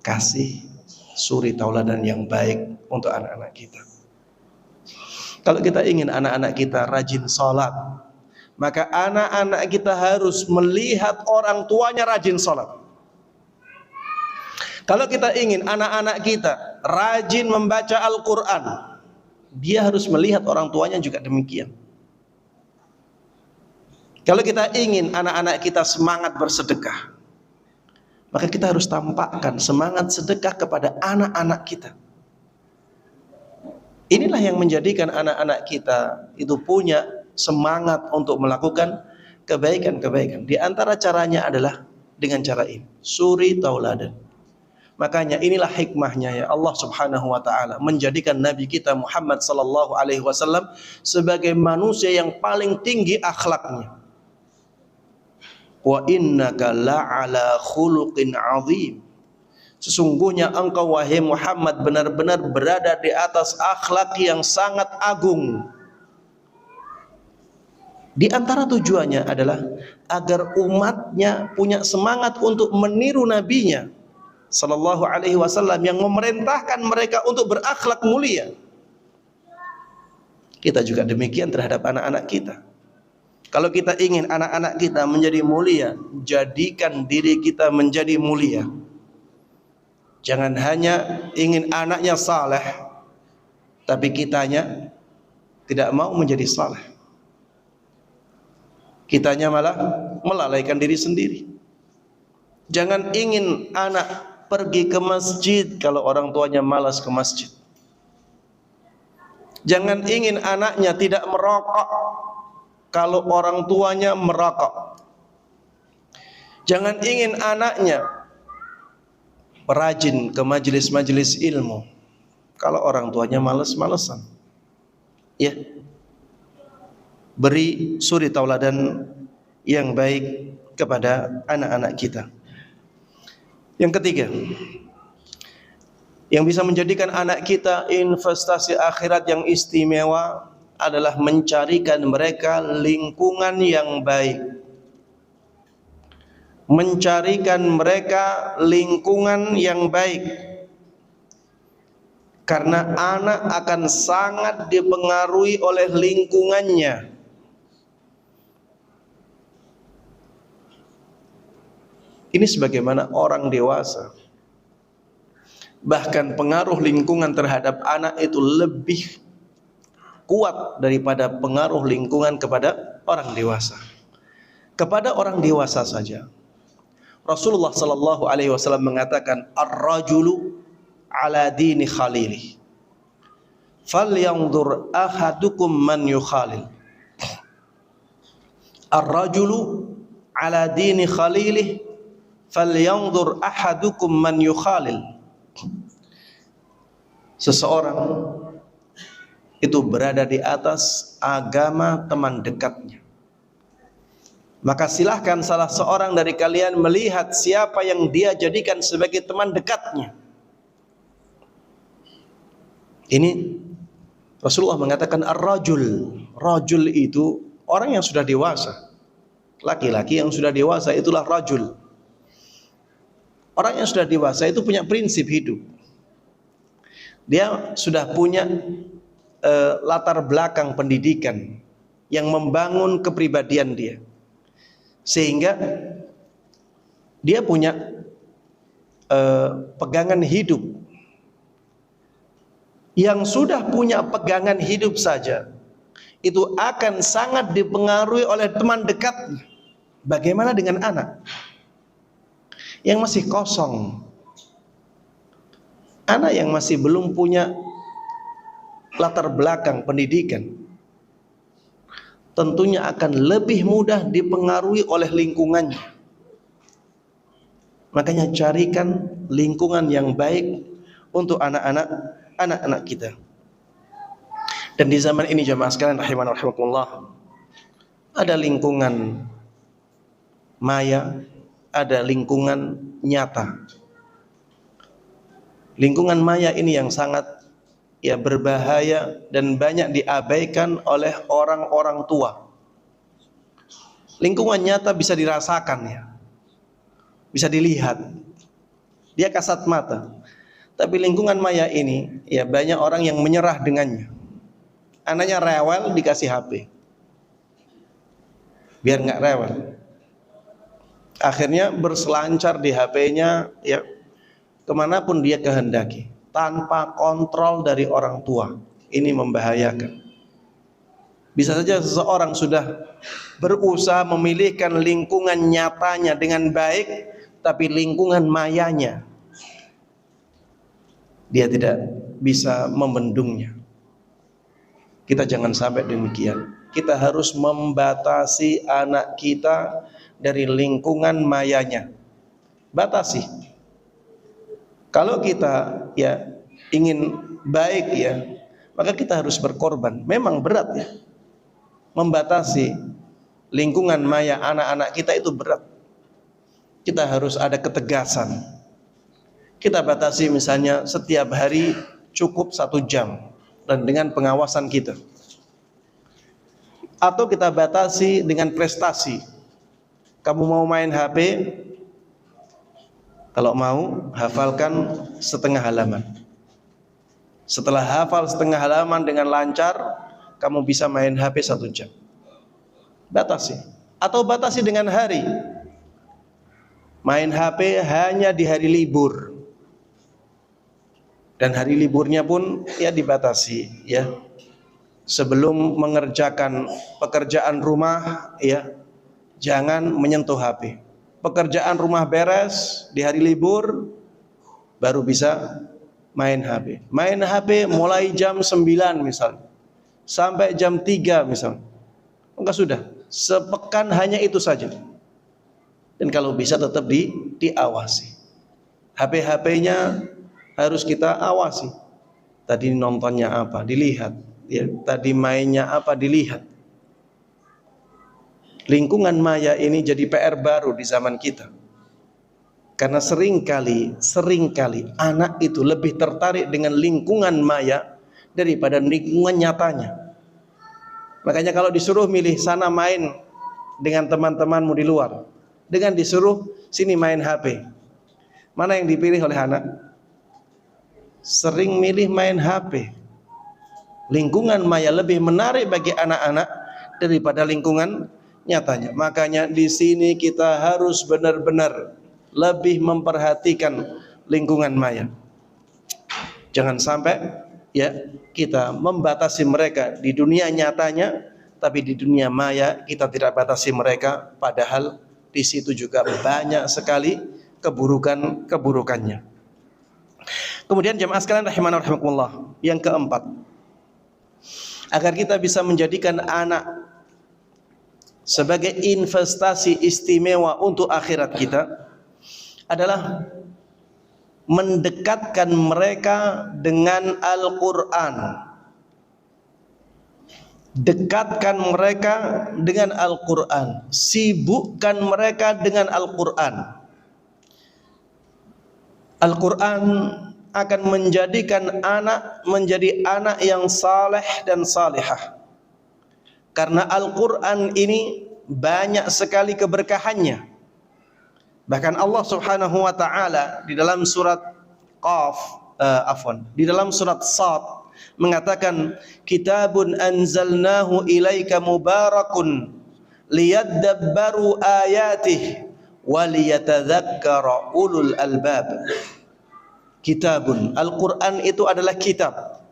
kasih suri tauladan yang baik untuk anak-anak kita. Kalau kita ingin anak-anak kita rajin sholat, maka anak-anak kita harus melihat orang tuanya rajin sholat. Kalau kita ingin anak-anak kita rajin membaca Al-Quran, dia harus melihat orang tuanya juga demikian. Kalau kita ingin anak-anak kita semangat bersedekah, maka kita harus tampakkan semangat sedekah kepada anak-anak kita. Inilah yang menjadikan anak-anak kita itu punya semangat untuk melakukan kebaikan-kebaikan. Di antara caranya adalah dengan cara ini, suri tauladan. Makanya inilah hikmahnya ya Allah Subhanahu wa taala menjadikan Nabi kita Muhammad sallallahu alaihi wasallam sebagai manusia yang paling tinggi akhlaknya. Wa innaka la'ala khuluqin 'azim. Sesungguhnya engkau wahai Muhammad benar-benar berada di atas akhlak yang sangat agung. Di antara tujuannya adalah agar umatnya punya semangat untuk meniru nabinya sallallahu alaihi wasallam yang memerintahkan mereka untuk berakhlak mulia. Kita juga demikian terhadap anak-anak kita. Kalau kita ingin anak-anak kita menjadi mulia, jadikan diri kita menjadi mulia. Jangan hanya ingin anaknya saleh, tapi kitanya tidak mau menjadi saleh. Kitanya malah melalaikan diri sendiri. Jangan ingin anak pergi ke masjid kalau orang tuanya malas ke masjid. Jangan ingin anaknya tidak merokok kalau orang tuanya merokok. Jangan ingin anaknya rajin ke majelis-majelis ilmu kalau orang tuanya malas-malesan. Ya. Beri suri tauladan yang baik kepada anak-anak kita. Yang ketiga, yang bisa menjadikan anak kita investasi akhirat yang istimewa adalah mencarikan mereka lingkungan yang baik. Mencarikan mereka lingkungan yang baik. Karena anak akan sangat dipengaruhi oleh lingkungannya. Ini sebagaimana orang dewasa. Bahkan pengaruh lingkungan terhadap anak itu lebih kuat daripada pengaruh lingkungan kepada orang dewasa. Kepada orang dewasa saja, Rasulullah sallallahu alaihi wasallam mengatakan, "Ar-rajulu ala dini khalilih. Falyanzur ahadukum man yukhalil." Ar-rajulu ala dini khalilih. Falyanzur ahadukum man yukhalil. Seseorang itu berada di atas agama teman dekatnya. Maka silahkan salah seorang dari kalian melihat siapa yang dia jadikan sebagai teman dekatnya. Ini Rasulullah mengatakan ar-rajul. Rajul itu orang yang sudah dewasa. Laki-laki yang sudah dewasa itulah rajul. Orang yang sudah dewasa itu punya prinsip hidup. Dia sudah punya latar belakang pendidikan yang membangun kepribadian dia. Sehingga dia punya pegangan hidup. Yang sudah punya pegangan hidup saja itu akan sangat dipengaruhi oleh teman dekatnya. Bagaimana dengan anak yang masih kosong? Anak yang masih belum punya latar belakang pendidikan tentunya akan lebih mudah dipengaruhi oleh lingkungannya. Makanya carikan lingkungan yang baik untuk anak-anak kita. Dan di zaman ini jamaah sekalian rahimani rahimakumullah, ada lingkungan maya, ada lingkungan nyata. Lingkungan maya ini yang sangat berbahaya dan banyak diabaikan oleh orang-orang tua. Lingkungan nyata bisa dirasakan, bisa dilihat. dia kasat mata. Tapi lingkungan maya ini, ya banyak orang yang menyerah dengannya. Anaknya rewel dikasih HP, biar nggak rewel. Akhirnya berselancar di HP-nya, ya kemanapun dia kehendaki, tanpa kontrol dari orang tua. Ini membahayakan. Bisa saja seseorang sudah berusaha memilihkan lingkungan nyatanya dengan baik, tapi lingkungan mayanya dia tidak bisa membendungnya. Kita jangan sampai demikian. Kita harus membatasi anak kita dari lingkungan mayanya. Batasi. Kalau kita ya ingin baik ya, maka kita harus berkorban. Memang berat ya. Membatasi lingkungan maya anak-anak kita itu berat. Kita harus ada ketegasan. Kita batasi misalnya setiap hari cukup 1 jam dan dengan pengawasan kita. Atau kita batasi dengan prestasi. Kamu mau main HP, kalau mau hafalkan setengah halaman. Setelah hafal setengah halaman dengan lancar, kamu bisa main HP 1 jam. Batasi. Atau batasi dengan hari. Main HP hanya di hari libur. Dan hari liburnya pun ya dibatasi ya. Sebelum mengerjakan pekerjaan rumah ya, jangan menyentuh HP. Pekerjaan rumah beres di hari libur, baru bisa main HP. Main HP mulai jam 9 misalnya, sampai jam 3 misalnya. Enggak, sudah sepekan hanya itu saja. Dan kalau bisa tetap diawasi. HP-HP-nya harus kita awasi. Tadi nontonnya apa, dilihat. Ya, tadi mainnya apa, dilihat. Lingkungan maya ini jadi PR baru di zaman kita. Karena seringkali anak itu lebih tertarik dengan lingkungan maya daripada lingkungan nyatanya. Makanya kalau disuruh milih sana main dengan teman-temanmu di luar, dengan disuruh sini main HP, mana yang dipilih oleh anak? Sering milih main HP. Lingkungan maya lebih menarik bagi anak-anak daripada lingkungan nyatanya. Makanya di sini kita harus benar-benar lebih memperhatikan lingkungan maya. Jangan sampai ya kita membatasi mereka di dunia nyatanya, tapi di dunia maya kita tidak batasi mereka, padahal di situ juga banyak sekali keburukannya. Kemudian jemaah sekalian rahimana rahimakumullah, yang keempat, agar kita bisa menjadikan anak sebagai investasi istimewa untuk akhirat kita, adalah mendekatkan mereka dengan Al-Quran. Dekatkan mereka dengan Al-Quran. Sibukkan mereka dengan Al-Quran. Al-Quran akan menjadikan anak menjadi anak yang saleh dan salihah. Karena Al-Quran ini banyak sekali keberkahannya. Bahkan Allah Subhanahu wa taala di dalam surat di dalam surat Sad mengatakan, kitabun anzalnahu ilaika mubarakun liyadabbaru ayatih wa liyatadzakkara ulul albab. Kitabun, Al-Quran itu adalah kitab.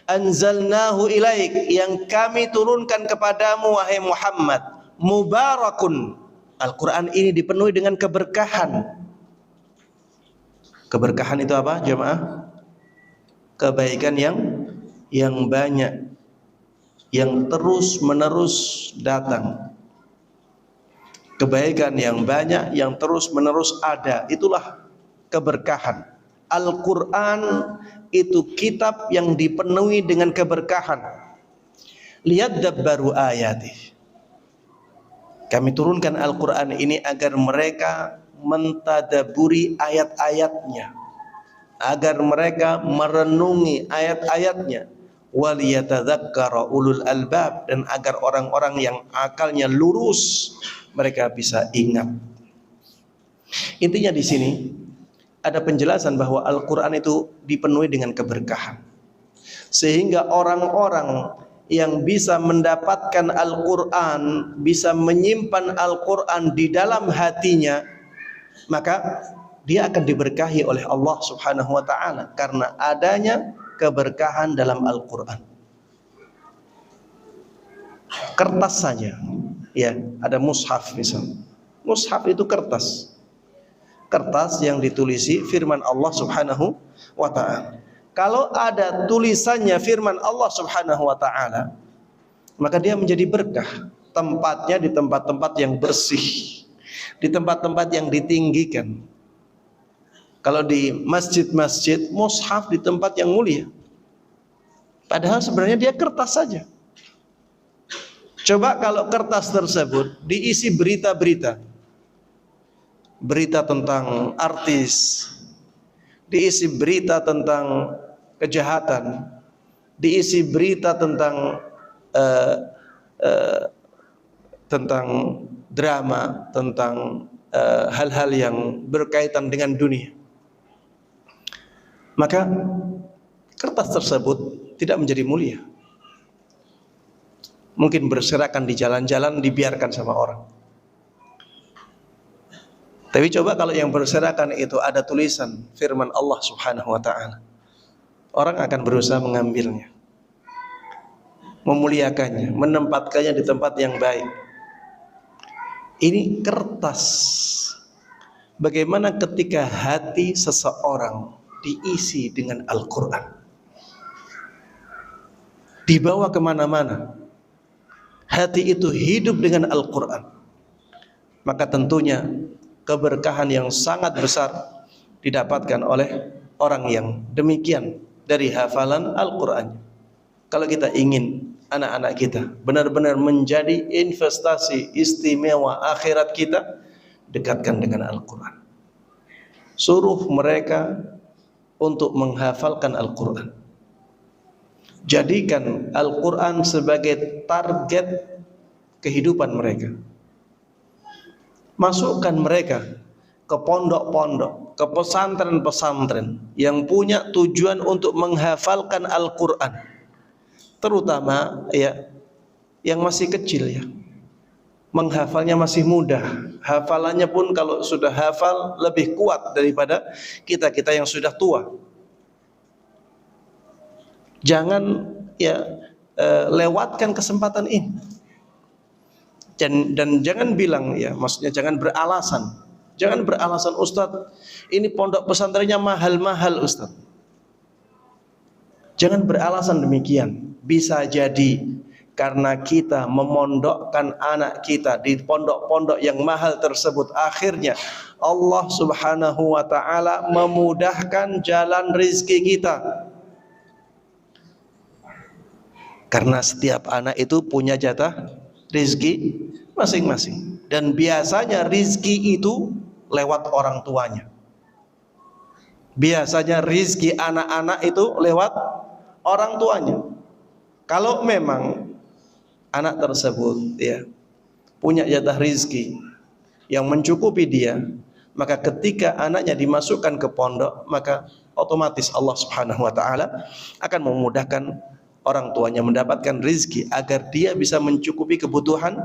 Anzalnahu ilaik, yang kami turunkan kepadamu wahai Muhammad. Mubarakun, Al-Quran ini dipenuhi dengan keberkahan. Keberkahan itu apa jemaah? Kebaikan yang banyak, yang terus menerus datang. Kebaikan yang banyak, yang terus menerus ada, itulah keberkahan. Al-Quran itu kitab yang dipenuhi dengan keberkahan. Liyadabbaru ayatih, kami turunkan Al-Quran ini agar mereka mentadaburi ayat-ayatnya, agar mereka merenungi ayat-ayatnya. Waliyatadzakkara ulul albab, dan agar orang-orang yang akalnya lurus mereka bisa ingat. Intinya di sini, ada penjelasan bahwa Al-Quran itu dipenuhi dengan keberkahan, sehingga orang-orang yang bisa mendapatkan Al-Quran, bisa menyimpan Al-Quran di dalam hatinya, maka dia akan diberkahi oleh Allah Subhanahu wa ta'ala karena adanya keberkahan dalam Al-Quran. Kertas saja, ya, ada mushaf misalnya. Mushaf itu kertas yang ditulisi firman Allah Subhanahu wa ta'ala. Kalau ada tulisannya firman Allah Subhanahu wa ta'ala, maka dia menjadi berkah. Tempatnya di tempat-tempat yang bersih, di tempat-tempat yang ditinggikan. Kalau di masjid-masjid, mushaf di tempat yang mulia, padahal sebenarnya dia kertas saja. Coba kalau kertas tersebut diisi berita-berita, berita tentang artis, diisi berita tentang kejahatan, diisi berita tentang drama, tentang hal-hal yang berkaitan dengan dunia, maka kertas tersebut tidak menjadi mulia. Mungkin berserakan di jalan-jalan, dibiarkan sama orang. Tapi coba kalau yang berserakan itu ada tulisan firman Allah Subhanahu wa ta'ala, orang akan berusaha mengambilnya, memuliakannya, menempatkannya di tempat yang baik. Ini kertas. Bagaimana ketika hati seseorang diisi dengan Al-Quran, dibawa kemana-mana, hati itu hidup dengan Al-Quran, maka tentunya keberkahan yang sangat besar didapatkan oleh orang yang demikian dari hafalan Al-Quran. Kalau kita ingin anak-anak kita benar-benar menjadi investasi istimewa akhirat kita, dekatkan dengan Al-Quran. Suruh mereka untuk menghafalkan Al-Quran. Jadikan Al-Quran sebagai target kehidupan mereka. Masukkan mereka ke pondok-pondok, ke pesantren-pesantren yang punya tujuan untuk menghafalkan Al-Quran. Terutama ya yang masih kecil, ya, menghafalnya masih mudah. Hafalannya pun kalau sudah hafal lebih kuat daripada kita-kita yang sudah tua. Jangan lewatkan kesempatan ini. Dan jangan bilang, ya, maksudnya jangan beralasan. Jangan beralasan, Ustadz, ini pondok pesantrennya mahal-mahal, Ustadz. Jangan beralasan demikian. Bisa jadi karena kita memondokkan anak kita di pondok-pondok yang mahal tersebut, akhirnya Allah Subhanahu wa ta'ala memudahkan jalan rizki kita. Karena setiap anak itu punya jatah rizki masing-masing. Dan biasanya rizki itu lewat orang tuanya. Biasanya rizki anak-anak itu lewat orang tuanya. Kalau memang anak tersebut, ya, punya jatah rizki yang mencukupi dia, maka ketika anaknya dimasukkan ke pondok, maka otomatis Allah Subhanahu wa ta'ala akan memudahkan orang tuanya mendapatkan rizki agar dia bisa mencukupi kebutuhan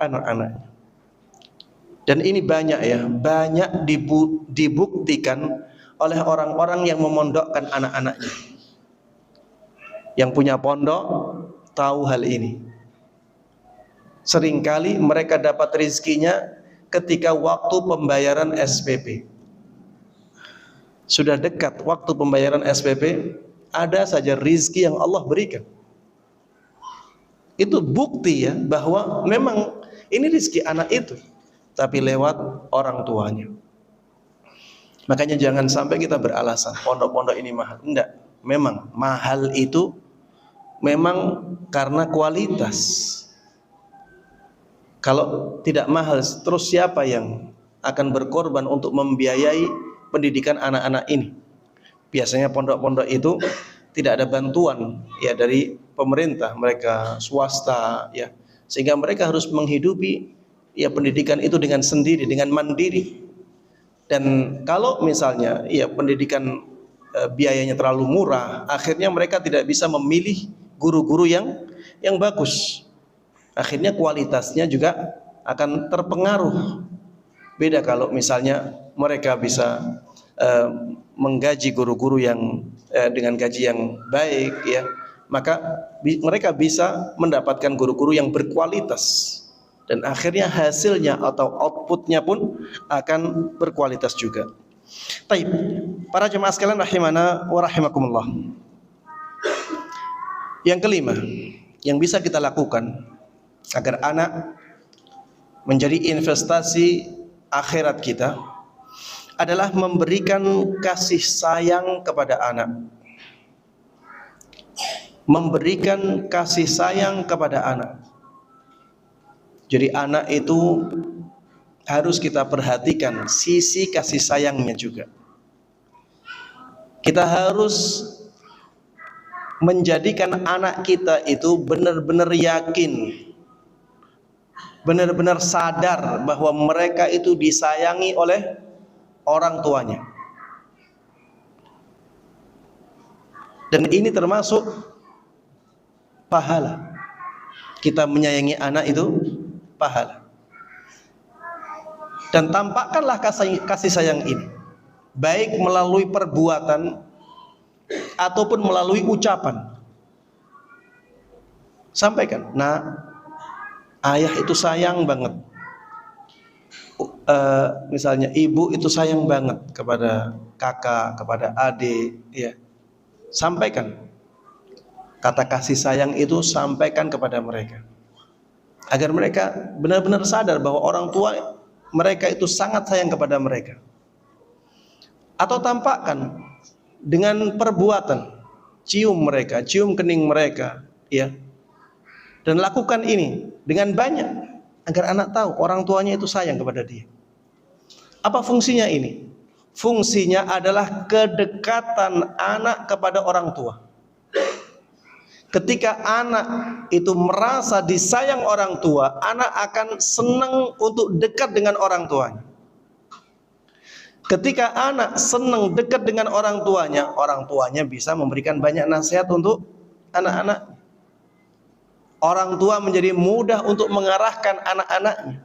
anak-anaknya. Dan ini banyak, ya, banyak dibuktikan oleh orang-orang yang memondokkan anak-anaknya. Yang punya pondok tahu hal ini. Seringkali mereka dapat rizkinya ketika waktu pembayaran SPP. Sudah dekat waktu pembayaran SPP, ada saja rizki yang Allah berikan. Itu bukti, ya, bahwa memang ini rizki anak itu, tapi lewat orang tuanya. Makanya jangan sampai kita beralasan pondok-pondok ini mahal. Enggak, memang mahal itu memang karena kualitas. Kalau tidak mahal, terus siapa yang akan berkorban untuk membiayai pendidikan anak-anak ini? Biasanya pondok-pondok itu tidak ada bantuan, ya, dari pemerintah, mereka swasta, ya, sehingga mereka harus menghidupi, ya, pendidikan itu dengan sendiri, dengan mandiri. Dan kalau misalnya pendidikan biayanya terlalu murah, akhirnya mereka tidak bisa memilih guru-guru yang bagus. Akhirnya kualitasnya juga akan terpengaruh. Beda kalau misalnya mereka bisa menggaji guru-guru yang dengan gaji yang baik, ya, maka mereka bisa mendapatkan guru-guru yang berkualitas, dan akhirnya hasilnya atau outputnya pun akan berkualitas juga. Baik, para jemaah sekalian rahimana wa rahimakumullah. Yang kelima yang bisa kita lakukan agar anak menjadi investasi akhirat kita adalah memberikan kasih sayang kepada anak. Memberikan kasih sayang kepada anak. Jadi anak itu harus kita perhatikan sisi kasih sayangnya juga. Kita harus menjadikan anak kita itu benar-benar yakin, benar-benar sadar bahwa mereka itu disayangi oleh orang tuanya. Dan ini termasuk pahala. Kita menyayangi anak itu pahala. Dan tampakkanlah kasih sayang ini, baik melalui perbuatan ataupun melalui ucapan. Sampaikan, "Nah, ayah itu sayang banget." Misalnya ibu itu sayang banget kepada kakak, kepada adik, ya. Sampaikan kata kasih sayang itu, sampaikan kepada mereka agar mereka benar-benar sadar bahwa orang tua mereka itu sangat sayang kepada mereka. Atau tampakkan dengan perbuatan, cium mereka, cium kening mereka, ya. Dan lakukan ini dengan banyak agar anak tahu orang tuanya itu sayang kepada dia. Apa fungsinya ini? Fungsinya adalah kedekatan anak kepada orang tua. Ketika anak itu merasa disayang orang tua, anak akan senang untuk dekat dengan orang tuanya. Ketika anak senang dekat dengan orang tuanya bisa memberikan banyak nasihat untuk anak-anak. Orang tua menjadi mudah untuk mengarahkan anak-anaknya,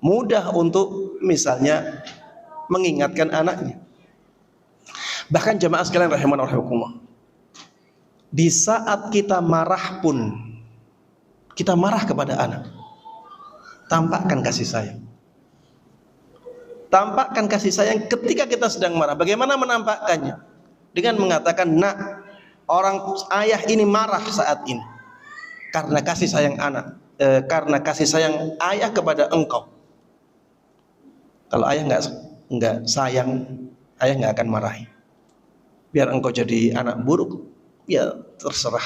mudah untuk misalnya mengingatkan anaknya. Bahkan jemaah sekalian rahimana rahimakumullah, di saat kita marah pun, kita marah kepada anak, tampakkan kasih sayang. Tampakkan kasih sayang ketika kita sedang marah. Bagaimana menampakkannya? Dengan mengatakan, "Nak, ayah ini marah saat ini karena kasih sayang anak, karena kasih sayang ayah kepada engkau." Kalau ayah nggak sayang, ayah nggak akan marahi. Biar engkau jadi anak buruk, ya terserah.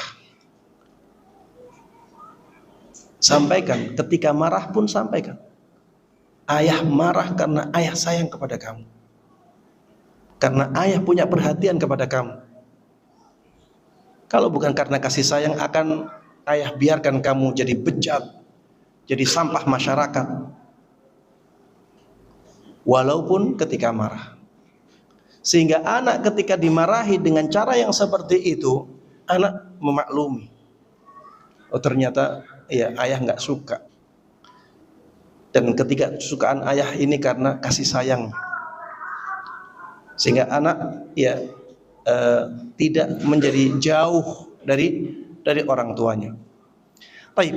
Sampaikan, ketika marah pun sampaikan. Ayah marah karena ayah sayang kepada kamu, karena ayah punya perhatian kepada kamu. Kalau bukan karena kasih sayang, akan ayah biarkan kamu jadi bejat, jadi sampah masyarakat. Walaupun ketika marah. Sehingga anak ketika dimarahi dengan cara yang seperti itu, anak memaklumi. Oh, ternyata ya ayah nggak suka. Dan ketidaksukaan ayah ini karena kasih sayang. Sehingga anak tidak menjadi jauh dari orang tuanya. Baik.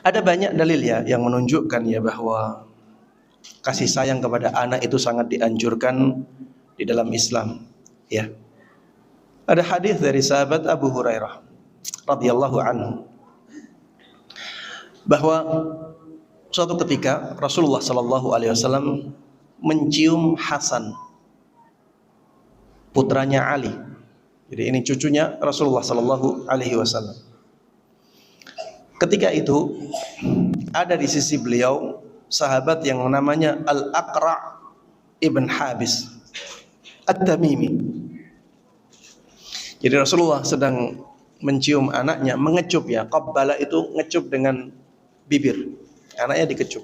Ada banyak dalil ya yang menunjukkan ya bahwa kasih sayang kepada anak itu sangat dianjurkan di dalam Islam, ya. Ada hadis dari sahabat Abu Hurairah radhiyallahu anhu bahwa suatu ketika Rasulullah sallallahu alaihi wasallam mencium Hasan, putranya Ali. Jadi ini cucunya Rasulullah sallallahu alaihi wasallam. Ketika itu ada di sisi beliau sahabat yang namanya Al-Aqra' ibn Habis At-Tamimi. Jadi Rasulullah sedang mencium anaknya, mengecup ya. Qabbala itu ngecup dengan bibir. Anaknya dikecup.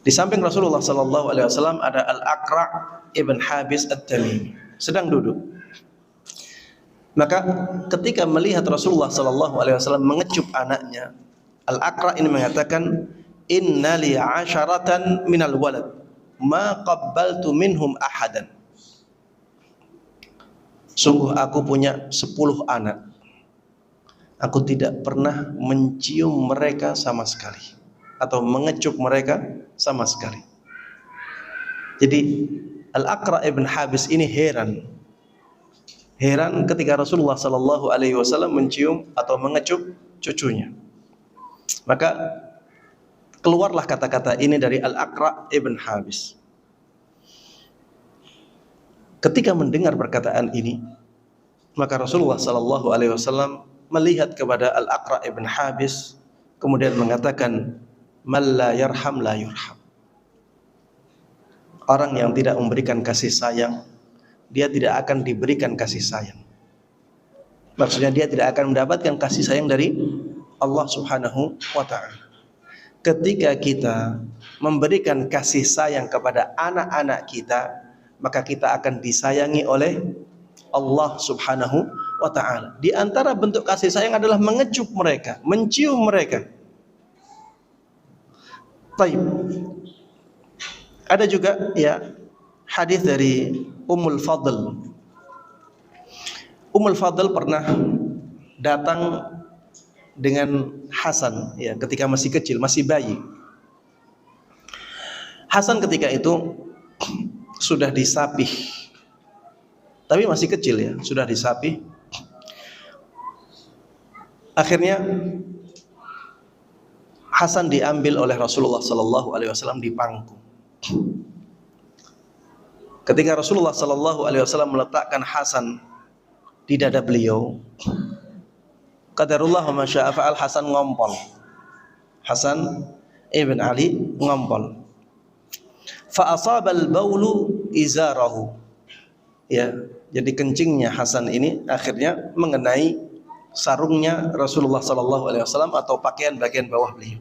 Di samping Rasulullah sallallahu alaihi wasallam ada Al-Aqra' ibn Habis At-Tamimi, sedang duduk. Maka ketika melihat Rasulullah sallallahu alaihi wasallam mengecup anaknya, Al-Aqra' ini mengatakan, "Inna li 'asharatan minal walad, ma qabbaltu minhum ahadan." Sungguh aku punya 10 anak. Aku tidak pernah mencium mereka sama sekali atau mengecup mereka sama sekali. Jadi Al-Aqra' ibn Habis ini heran ketika Rasulullah sallallahu alaihi wasallam mencium atau mengecup cucunya. Maka keluarlah kata-kata ini dari Al-Aqra' ibn Habis. Ketika mendengar perkataan ini, maka Rasulullah sallallahu alaihi wasallam melihat kepada Al-Aqra' ibn Habis, kemudian mengatakan, "Man la yarham la yurham." Orang yang tidak memberikan kasih sayang, dia tidak akan diberikan kasih sayang. Maksudnya dia tidak akan mendapatkan kasih sayang dari Allah Subhanahu wa ta'ala. Ketika kita memberikan kasih sayang kepada anak-anak kita, maka kita akan disayangi oleh Allah Subhanahu wa ta'ala. Di antara bentuk kasih sayang adalah mengecup mereka, mencium mereka. Baik. Ada juga ya hadis dari Ummul Fadl. Ummul Fadl pernah datang dengan Hasan ya ketika masih kecil, masih bayi. Hasan ketika itu sudah disapih. Tapi masih kecil ya, sudah disapih. Akhirnya Hasan diambil oleh Rasulullah sallallahu alaihi wasallam di pangku. Ketika Rasulullah sallallahu alaihi wasallam meletakkan Hasan di dada beliau, qadarullah wa masya'a fa'al, Hasan ngompol. Hasan ibn Ali ngompol. Fa asabal baulu izarahu. Ya, jadi kencingnya Hasan ini akhirnya mengenai sarungnya Rasulullah sallallahu alaihi wasallam atau pakaian bagian bawah beliau.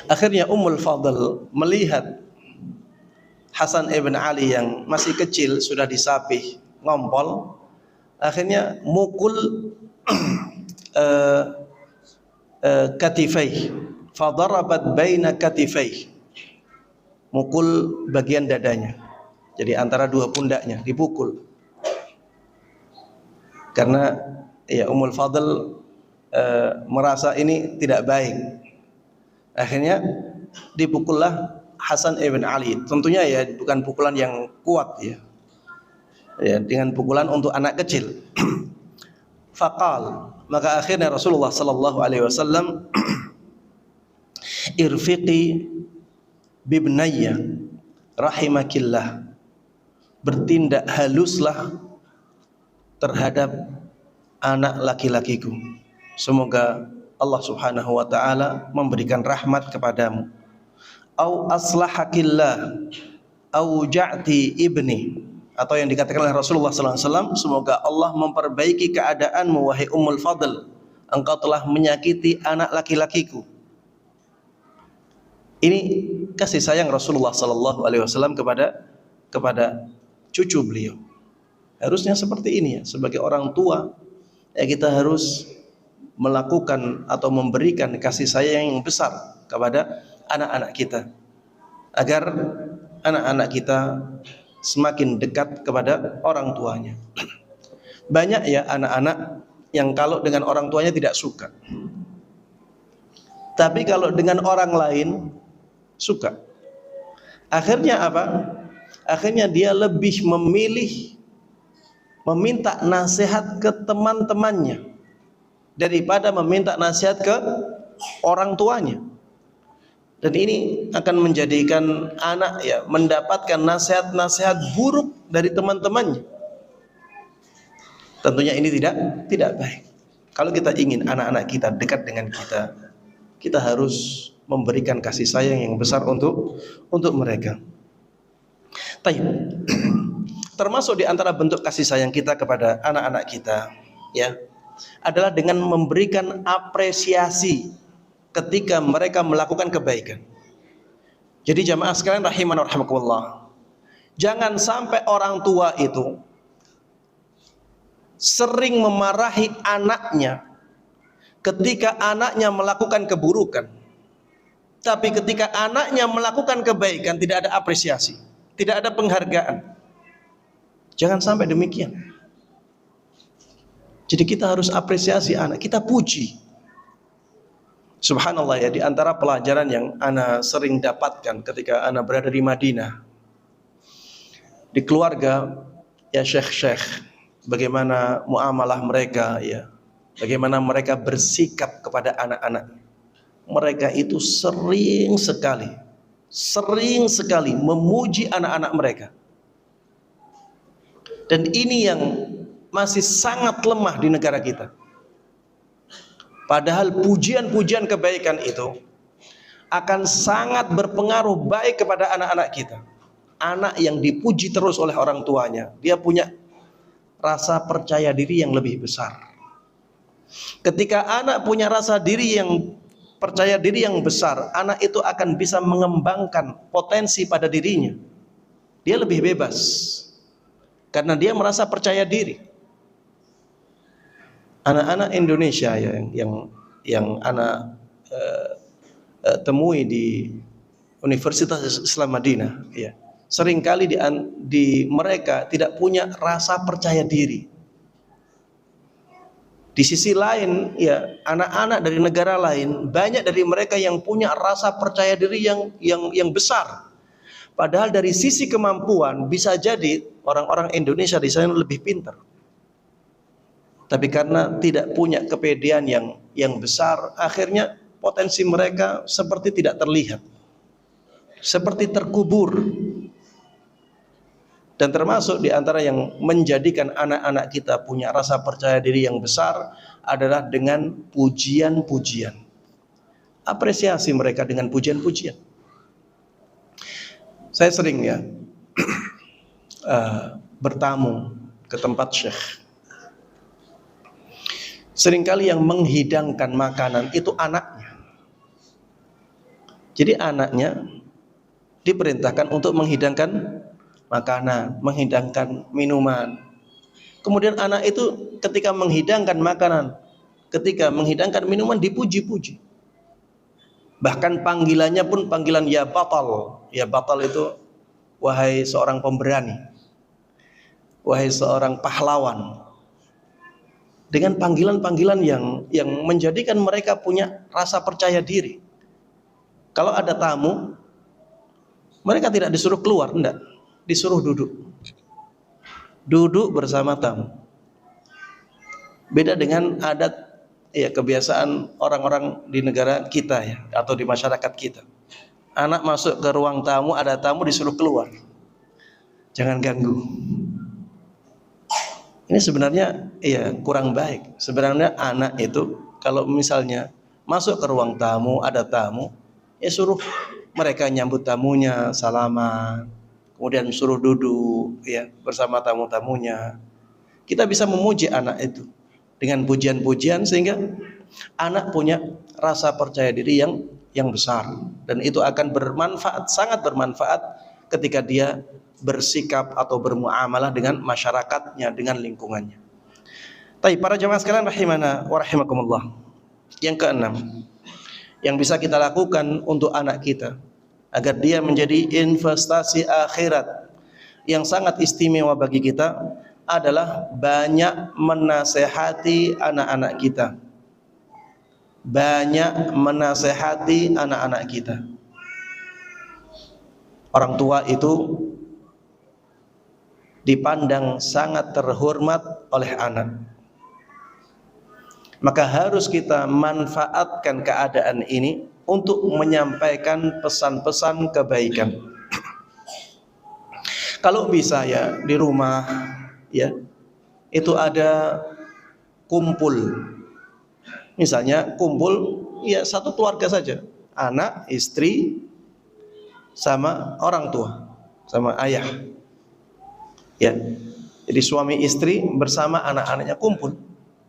Akhirnya Ummul Fadl melihat Hasan ibn Ali yang masih kecil sudah disapih, ngompol, akhirnya mukul katifai, fadarabat baina katifai, mukul bagian dadanya, jadi antara dua pundaknya dipukul. Karena ya Ummul Fadl merasa ini tidak baik. Akhirnya dipukullah Hasan ibn Ali. Tentunya ya bukan pukulan yang kuat ya. Ya, dengan pukulan untuk anak kecil. Faqal, maka akhirnya Rasulullah sallallahu alaihi wasallam irfiqi bibnayya rahimakillah, bertindak haluslah terhadap anak laki-lakiku, semoga Allah Subhanahu wa ta'ala memberikan rahmat kepadamu. Au aslahakillah au ja'ti ibni, atau yang dikatakan oleh Rasulullah sallallahu alaihi wasallam, semoga Allah memperbaiki keadaanmu wahai Ummul Fadl, engkau telah menyakiti anak laki-lakiku. Ini kasih sayang Rasulullah sallallahu alaihi wasallam kepada cucu beliau. Harusnya seperti ini ya, sebagai orang tua ya kita harus melakukan atau memberikan kasih sayang yang besar kepada anak-anak kita, agar anak-anak kita semakin dekat kepada orang tuanya. Banyak ya anak-anak yang kalau dengan orang tuanya tidak suka, tapi kalau dengan orang lain suka. Akhirnya apa? Akhirnya dia lebih memilih meminta nasihat ke teman-temannya daripada meminta nasihat ke orang tuanya. Dan ini akan menjadikan anak ya mendapatkan nasihat-nasihat buruk dari teman-temannya. Tentunya ini tidak baik. Kalau kita ingin anak-anak kita dekat dengan kita, kita harus memberikan kasih sayang yang besar untuk mereka. Baik. Termasuk di antara bentuk kasih sayang kita kepada anak-anak kita ya adalah dengan memberikan apresiasi ketika mereka melakukan kebaikan. Jadi jamaah sekalian rahimana wa rahimakumullah, jangan sampai orang tua itu sering memarahi anaknya ketika anaknya melakukan keburukan, tapi ketika anaknya melakukan kebaikan tidak ada apresiasi, tidak ada penghargaan. Jangan sampai demikian. Jadi kita harus apresiasi anak, kita puji. Subhanallah ya, di antara pelajaran yang ana sering dapatkan ketika ana berada di Madinah, di keluarga ya syekh-syekh, bagaimana muamalah mereka ya, bagaimana mereka bersikap kepada anak-anak. Mereka itu sering sekali memuji anak-anak mereka. Dan ini yang masih sangat lemah di negara kita. Padahal pujian-pujian kebaikan itu akan sangat berpengaruh baik kepada anak-anak kita. Anak yang dipuji terus oleh orang tuanya, dia punya rasa percaya diri yang lebih besar. Ketika anak punya rasa diri yang percaya diri yang besar, anak itu akan bisa mengembangkan potensi pada dirinya. Dia lebih bebas karena dia merasa percaya diri. Anak-anak Indonesia yang anak temui di Universitas Islam Madinah ya, seringkali di mereka tidak punya rasa percaya diri. Di sisi lain ya, anak-anak dari negara lain banyak dari mereka yang punya rasa percaya diri yang besar. Padahal dari sisi kemampuan bisa jadi orang-orang Indonesia di sana lebih pintar. Tapi karena tidak punya kepedean yang besar, akhirnya potensi mereka seperti tidak terlihat, seperti terkubur. Dan termasuk di antara yang menjadikan anak-anak kita punya rasa percaya diri yang besar adalah dengan pujian-pujian. Apresiasi mereka dengan pujian-pujian. Saya sering ya bertamu ke tempat syekh. Seringkali yang menghidangkan makanan itu anaknya. Jadi anaknya diperintahkan untuk menghidangkan makanan, menghidangkan minuman. Kemudian anak itu ketika menghidangkan makanan, ketika menghidangkan minuman dipuji-puji. Bahkan panggilannya pun panggilan ya batal. Ya batal itu wahai seorang pemberani, wahai seorang pahlawan. Dengan panggilan-panggilan yang menjadikan mereka punya rasa percaya diri. Kalau ada tamu, mereka tidak disuruh keluar, enggak, disuruh duduk. Duduk bersama tamu. Beda dengan adat ya, kebiasaan orang-orang di negara kita ya, atau di masyarakat kita. Anak masuk ke ruang tamu, ada tamu disuruh keluar. Jangan ganggu. Ini sebenarnya ya kurang baik. Sebenarnya anak itu kalau misalnya masuk ke ruang tamu, ada tamu, ya suruh mereka nyambut tamunya, salaman, kemudian suruh duduk ya bersama tamu-tamunya. Kita bisa memuji anak itu dengan pujian-pujian sehingga anak punya rasa percaya diri yang besar, dan itu akan bermanfaat, sangat bermanfaat ketika dia bersikap atau bermuamalah dengan masyarakatnya, dengan lingkungannya. Tapi para jemaah sekalian rahimana wa rahimakumullah. Yang keenam, yang bisa kita lakukan untuk anak kita agar dia menjadi investasi akhirat yang sangat istimewa bagi kita adalah banyak menasehati anak-anak kita. Banyak menasehati anak-anak kita. Orang tua itu dipandang sangat terhormat oleh anak. Maka harus kita manfaatkan keadaan ini untuk menyampaikan pesan-pesan kebaikan. Kalau bisa ya di rumah ya itu ada kumpul. Misalnya kumpul ya satu keluarga saja, anak, istri, sama orang tua, sama ayah. Ya, jadi suami istri bersama anak-anaknya kumpul,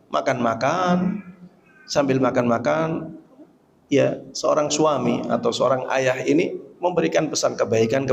makan-makan, sambil makan-makan, ya seorang suami atau seorang ayah ini memberikan pesan kebaikan